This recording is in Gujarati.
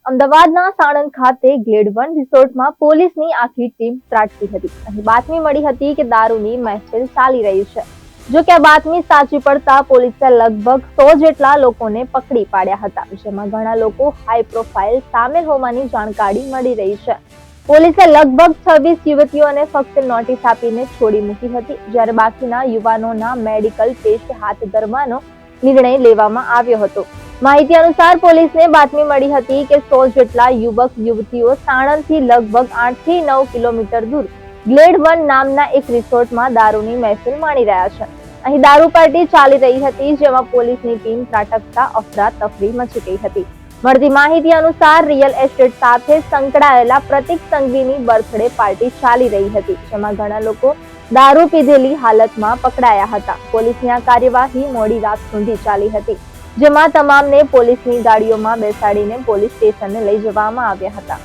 અમદાવાદના સાણંદ ખાતે ગ્લેડ 1 રિસોર્ટમાં પોલીસની આખી ટીમ ત્રાટકી હતી. અહીં બાતમી મળી હતી કે દારૂની મહેફિલ ચાલી રહી છે. જો કે આ બાતમી સાચી પડતા પોલીસે લગભગ 100 જેટલા લોકોને પકડી પાડ્યા હતા, જેમાં ઘણા લોકો હાઈ પ્રોફાઇલ સામેલ હોવાની જાણકારી મળી રહી છે. પોલીસે લગભગ 26 યુવતીઓને ફક્ત નોટિસ આપીને છોડી મૂકી હતી, જ્યારે બાકીના યુવાનોના મેડિકલ ટેસ્ટ હાથ ધરવાનો નિર્ણય લેવામાં આવ્યો હતો. માહિતી અનુસાર પોલીસને બાતમી મળી હતી કે 100 જેટલા યુવક યુવતીઓ સાણંદથી લગભગ 8 થી 9 કિલોમીટર દૂર ગ્લેડ 1 નામના એક રિસોર્ટમાં દારૂની મહેફિલ માણી રહ્યા છે. અહીં દારૂ પાર્ટી ચાલી રહી હતી, જેમાં પોલીસની ટીમ ત્રાટકતા અફરાતફરી મચી ગઈ હતી. મળતી માહિતી અનુસાર રિયલ એસ્ટેટ સાથે સંકળાયેલા પ્રતિક સંઘવીની બર્થડે પાર્ટી ચાલી રહી હતી, જેમાં ઘણા લોકો દારૂ પીધેલી હાલતમાં પકડાયા હતા. પોલીસની આ કાર્યવાહી મોડી રાત સુધી ચાલી હતી, જેમાં તમામને પોલીસની ગાડીઓમાં બેસાડીને પોલીસ સ્ટેશને લઈ જવામાં આવ્યા હતા.